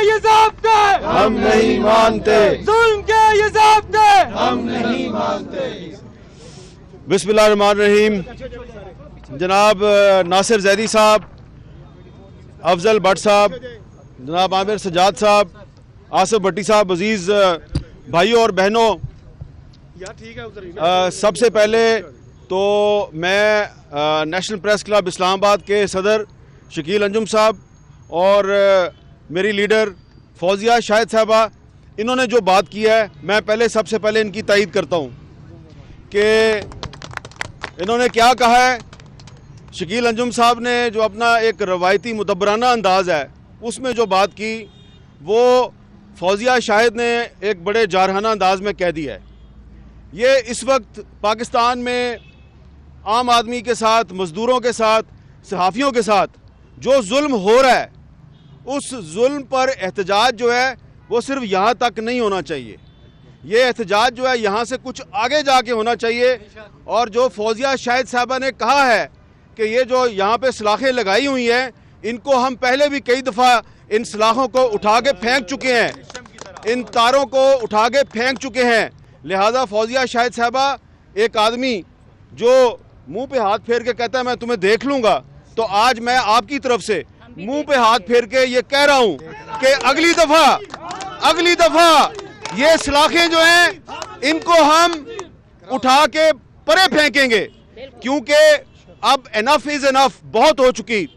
ये ज़ाब्ते हम नहीं मानते, जुल्म के ये ज़ाब्ते हम नहीं मानते। बिस्मिल्लाहिर्रहमानिर्रहीम। जनाब नासिर जैदी साहब, अफजल भट्ट साहब, जनाब आमिर सजाद साहब, आसिफ भट्टी साहब, अजीज़ भाइयों और बहनों, सबसे पहले तो मैं नेशनल प्रेस क्लब इस्लामाबाद के सदर शकील अंजुम साहब और मेरी लीडर फौजिया शाहिद साहबा, इन्होंने जो बात की है, मैं पहले सबसे पहले इनकी तायीद करता हूँ कि इन्होंने क्या कहा है। शकील अंजुम साहब ने जो अपना एक रवायती मुदब्बराना अंदाज़ है उसमें जो बात की, वो फौजिया शाहिद ने एक बड़े जारहाना अंदाज में कह दिया है। ये इस वक्त पाकिस्तान में आम आदमी के साथ, मज़दूरों के साथ, सहाफ़ियों के साथ जो जुल्म हो रहा है, उस जुल्म पर एहतजाज जो है वो सिर्फ यहाँ तक नहीं होना चाहिए। ये एहतजाज जो है यहाँ से कुछ आगे जाके होना चाहिए। और जो फौजिया शाहिद साहबा ने कहा है कि ये जो यहाँ पे सलाखें लगाई हुई हैं, इनको हम पहले भी कई दफ़ा इन सलाखों को उठा के फेंक चुके हैं, इन तारों को उठा के फेंक चुके हैं। लिहाजा फौजिया शाहिद साहबा, एक आदमी जो मुंह पे हाथ फेर के कहता है मैं तुम्हें देख लूँगा, तो आज मैं आपकी तरफ से मुंह पे हाथ फेर के ये कह रहा हूँ कि अगली दफ़ा ये सलाखें जो हैं इनको हम उठा के परे फेंकेंगे, क्योंकि अब एनफ इज़ एनफ, बहुत हो चुकी।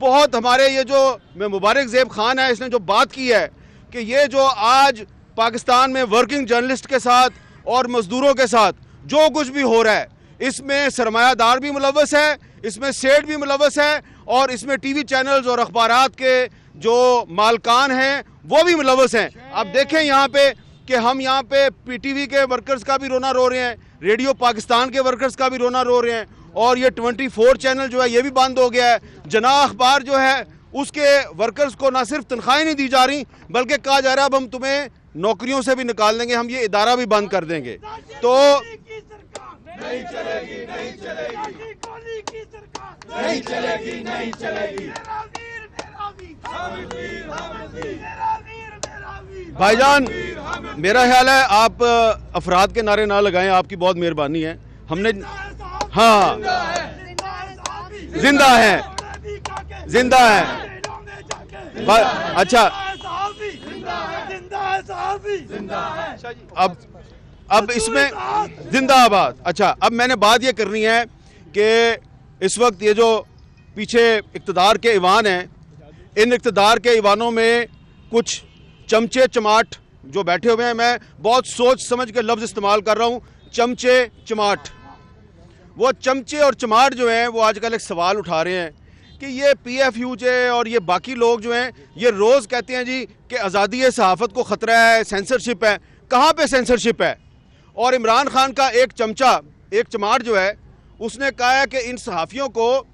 बहुत हमारे ये जो मुबारक ज़ेब खान है, इसने जो बात की है कि ये जो आज पाकिस्तान में वर्किंग जर्नलिस्ट के साथ और मज़दूरों के साथ जो कुछ भी हो रहा है, इसमें सरमायादार भी मुलव्वस है, इसमें सेठ भी मुलव्वस है, और इसमें टीवी चैनल्स और अखबारात के जो मालकान हैं वो भी मुलव्वस हैं। अब देखें यहाँ पे कि हम यहाँ पे पीटीवी के वर्कर्स का भी रोना रो रहे हैं, रेडियो पाकिस्तान के वर्कर्स का भी रोना रो रहे हैं, और ये 24 चैनल जो है ये भी बंद हो गया है। जना अखबार जो है उसके वर्कर्स को ना सिर्फ तनख्वाहें नहीं दी जा रही, बल्कि कहा जा रहा है अब हम तुम्हें नौकरियों से भी निकाल देंगे, हम ये इदारा भी बंद कर देंगे। तो नहीं चलेगी, नहीं चलेगी, नहीं चलेगी, नहीं चलेगी। भाईजान, मेरा ख्याल है आप अफराद के नारे ना लगाएं, आपकी बहुत मेहरबानी है। हमने हाँ, जिंदा है, जिंदा है। अच्छा, अब इसमें जिंदाबाद। अच्छा, अब मैंने बात ये करनी है कि इस वक्त ये जो पीछे इक़्तिदार के ईवान हैं, इन इक़्तिदार के ईवानों में कुछ चमचे चमाट जो बैठे हुए हैं, मैं बहुत सोच समझ के लफ्ज़ इस्तेमाल कर रहा हूँ, चमचे चमाट। वो चमचे और चमाट जो हैं वो आजकल एक सवाल उठा रहे हैं कि ये PFU और ये बाकी लोग जो हैं ये रोज़ कहते हैं जी कि आज़ादी सहाफ़त को ख़तरा है, सेंसरशिप है। कहाँ पे सेंसरशिप है? और इमरान खान का एक चमचा, एक चमाट जो है, उसने कहा है कि इन सहाफ़ियों को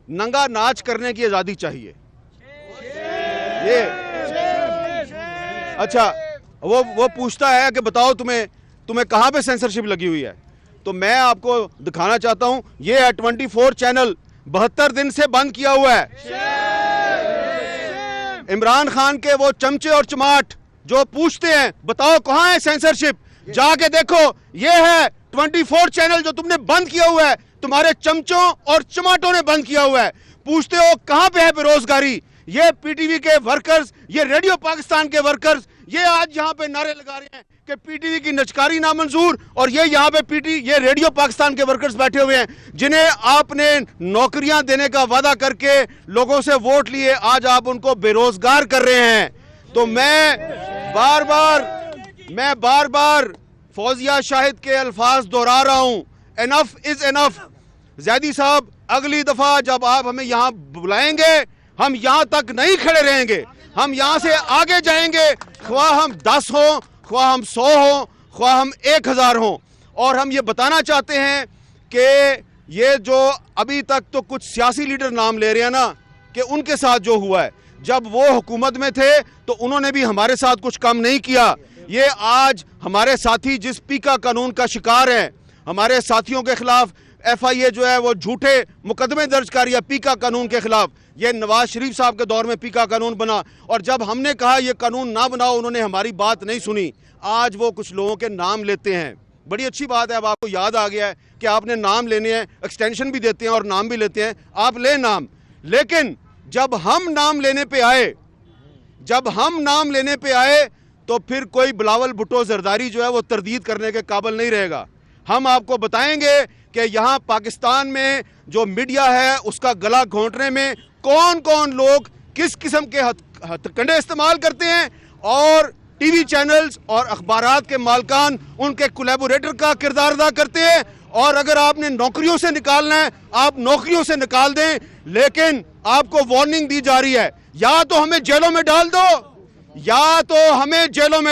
नंगा नाच करने की आज़ादी चाहिए। ये अच्छा, वो पूछता है कि बताओ तुम्हें कहाँ पे सेंसरशिप लगी हुई है? तो मैं आपको दिखाना चाहता हूँ, ये है 24 चैनल 72 दिन से बंद किया हुआ है। इमरान खान के वो चमचे और चमाट जो पूछते हैं बताओ कहाँ है सेंसरशिप, जाके देखो, ये है 24 चैनल जो तुमने बंद किया हुआ है, तुम्हारे चमचों और चमाटों ने बंद किया हुआ है। पूछते हो कहाँ पे है बेरोजगारी? ये पीटीवी के वर्कर्स, ये रेडियो पाकिस्तान के वर्कर्स, ये आज यहाँ पे नारे लगा रहे हैं कि पीटीवी की नचकारी नामंजूर, और ये यहाँ पे ये रेडियो पाकिस्तान के वर्कर्स बैठे हुए हैं जिन्हें आपने नौकरियां देने का वादा करके लोगों से वोट लिए, आज आप उनको बेरोजगार कर रहे हैं। तो मैं बार बार फौजिया शाहिद के अल्फाज दोहरा रहा हूँ, एनफ इज एनफ। जैदी साहब, अगली दफा जब आप हमें यहाँ बुलाएंगे, हम यहाँ तक नहीं खड़े रहेंगे, हम यहाँ से आगे जाएंगे, ख्वाह हम 10 हों, ख्वाह हम 100 हों, ख्वाह हम 1000 हों। और हम ये बताना चाहते हैं कि ये जो अभी तक तो कुछ सियासी लीडर नाम ले रहे हैं ना, कि उनके साथ जो हुआ है, जब वो हुकूमत में थे तो उन्होंने भी हमारे साथ कुछ काम नहीं किया। ये आज हमारे साथी जिस पीका कानून का शिकार हैं, हमारे साथियों के खिलाफ FIA जो है वो झूठे मुकदमे दर्ज कर रही है पीका कानून के खिलाफ, یہ نواز شریف صاحب کے دور میں پیکا قانون بنا، اور جب ہم نے کہا یہ قانون نہ بناؤ انہوں نے ہماری بات نہیں سنی۔ آج وہ کچھ لوگوں کے نام لیتے ہیں، بڑی اچھی بات ہے، اب آپ کو یاد آ گیا ہے کہ آپ نے نام لینے ہیں، ایکسٹینشن بھی دیتے ہیں اور نام بھی لیتے ہیں، آپ لیں نام۔ لیکن جب ہم نام لینے پہ آئے تو پھر کوئی بلاول بھٹو زرداری جو ہے وہ تردید کرنے کے قابل نہیں رہے گا۔ ہم آپ کو بتائیں گے کہ یہاں پاکستان میں جو میڈیا ہے اس کا گلا گھونٹنے میں کون کون لوگ کس قسم کے ہتھ کنڈے استعمال کرتے ہیں، اور ٹی وی چینلز اور اخبارات کے مالکان ان کے کولیبوریٹر کا کردار ادا کرتے ہیں۔ اور اگر آپ نے نوکریوں سے نکالنا ہے آپ نوکریوں سے نکال دیں، لیکن آپ کو وارننگ دی جا رہی ہے، یا تو ہمیں جیلوں میں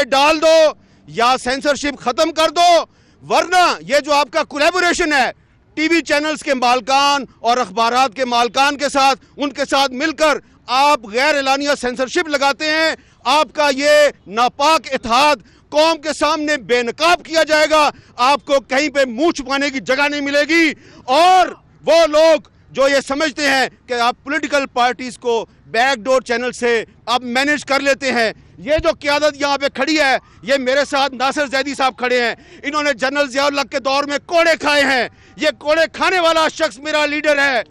ڈال دو یا سینسرشپ ختم کر دو، ورنہ یہ جو آپ کا کولیبوریشن ہے ٹی وی چینلز کے مالکان اور اخبارات کے مالکان کے ساتھ، ان کے ساتھ مل کر آپ غیر اعلانیہ سینسرشپ لگاتے ہیں، آپ کا یہ ناپاک اتحاد قوم کے سامنے بے نقاب کیا جائے گا، آپ کو کہیں پہ منہ چھپانے کی جگہ نہیں ملے گی۔ اور وہ لوگ جو یہ سمجھتے ہیں کہ آپ پولیٹیکل پارٹیز کو بیک ڈور چینل سے آپ مینیج کر لیتے ہیں، یہ جو قیادت یہاں پہ کھڑی ہے، یہ میرے ساتھ ناصر زیدی صاحب کھڑے ہیں، انہوں نے جنرل ضیاء الحق کے دور میں کوڑے کھائے ہیں، یہ کوڑے کھانے والا شخص میرا لیڈر ہے،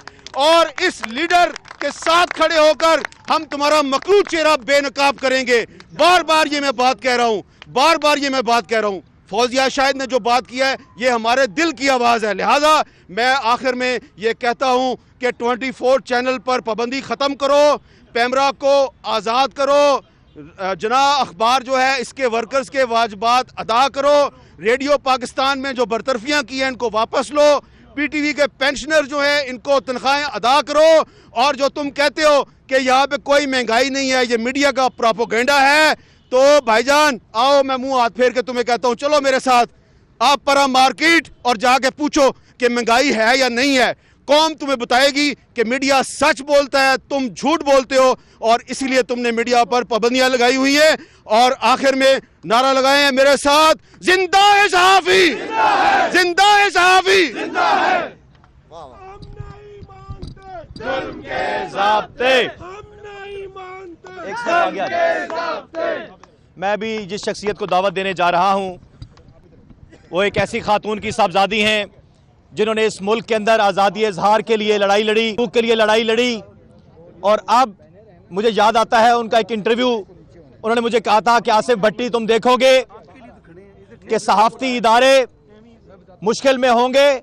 اور اس لیڈر کے ساتھ کھڑے ہو کر ہم تمہارا مکروہ چہرہ بے نقاب کریں گے۔ بار بار یہ میں بات کہہ رہا ہوں، فوزیہ شاہد نے جو بات کیا ہے یہ ہمارے دل کی آواز ہے، لہٰذا میں آخر میں یہ کہتا ہوں کہ 24 چینل پر پابندی ختم کرو، پیمرا کو آزاد کرو، جناح اخبار جو ہے اس کے ورکرز کے واجبات ادا کرو، ریڈیو پاکستان میں جو برطرفیاں کی ہیں ان کو واپس لو، پی ٹی وی کے پینشنر جو ہیں ان کو تنخواہیں ادا کرو، اور جو تم کہتے ہو کہ یہاں پہ کوئی مہنگائی نہیں ہے، یہ میڈیا کا پروپیگنڈا ہے، تو بھائی جان آؤ میں منہ ہاتھ پھیر کے تمہیں کہتا ہوں چلو میرے ساتھ، آپ پرا مارکیٹ اور جا کے پوچھو کہ مہنگائی ہے یا نہیں ہے، قوم تمہیں بتائے گی کہ میڈیا سچ بولتا ہے، تم جھوٹ بولتے ہو، اور اسی لیے تم نے میڈیا پر پابندیاں لگائی ہوئی ہیں۔ اور آخر میں نعرہ لگائے ہیں میرے ساتھ، زندہ ہے صحافی، زندہ ہے صحافی۔ ہم نہیں مانتے ظلم کے ضابطے، ہم نہیں مانتے ظلم کے ضابطے۔ میں بھی جس شخصیت کو دعوت دینے جا رہا ہوں وہ ایک ایسی خاتون کی صاحبزادی ہیں جنہوں نے اس ملک کے اندر آزادی اظہار کے لیے لڑائی لڑی، حقوق کے لیے لڑائی لڑی، اور اب مجھے یاد آتا ہے ان کا ایک انٹرویو، انہوں نے مجھے کہا تھا کہ آصف بھٹی تم دیکھو گے کہ صحافتی ادارے مشکل میں ہوں گے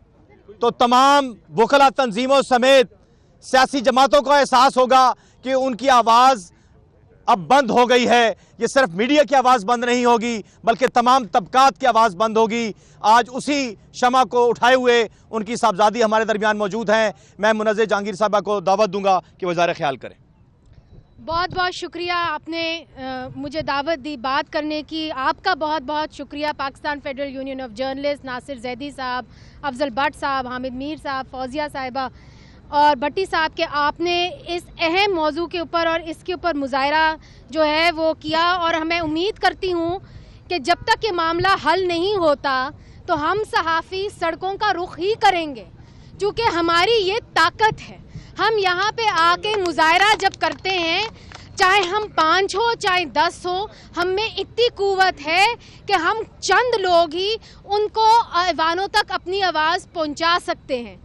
تو تمام وکلا تنظیموں سمیت سیاسی جماعتوں کو احساس ہوگا کہ ان کی آواز اب بند ہو گئی ہے، یہ صرف میڈیا کی آواز بند نہیں ہوگی بلکہ تمام طبقات کی آواز بند ہوگی۔ آج اسی شمع کو اٹھائے ہوئے ان کی صاحبزادی ہمارے درمیان موجود ہیں، میں منزہ جہانگیر صاحبہ کو دعوت دوں گا کہ وہ اظہار خیال کریں۔ بہت بہت شکریہ، آپ نے مجھے دعوت دی بات کرنے کی، آپ کا بہت بہت شکریہ۔ Pakistan federal union of journalist, Nasir Zaidi صاحب، افضل بٹ صاحب، حامد میر صاحب، فوزیہ صاحبہ اور بھٹی صاحب کے آپ نے اس اہم موضوع کے اوپر اور اس کے اوپر مظاہرہ جو ہے وہ کیا، اور میں امید کرتی ہوں کہ جب تک یہ معاملہ حل نہیں ہوتا تو ہم صحافی سڑکوں کا رخ ہی کریں گے، چونکہ ہماری یہ طاقت ہے۔ ہم یہاں پہ آ کے مظاہرہ جب کرتے ہیں، چاہے ہم 5 ہو چاہے 10 ہو، ہم میں اتنی قوت ہے کہ ہم چند لوگ ہی ان کو ایوانوں تک اپنی آواز پہنچا سکتے ہیں۔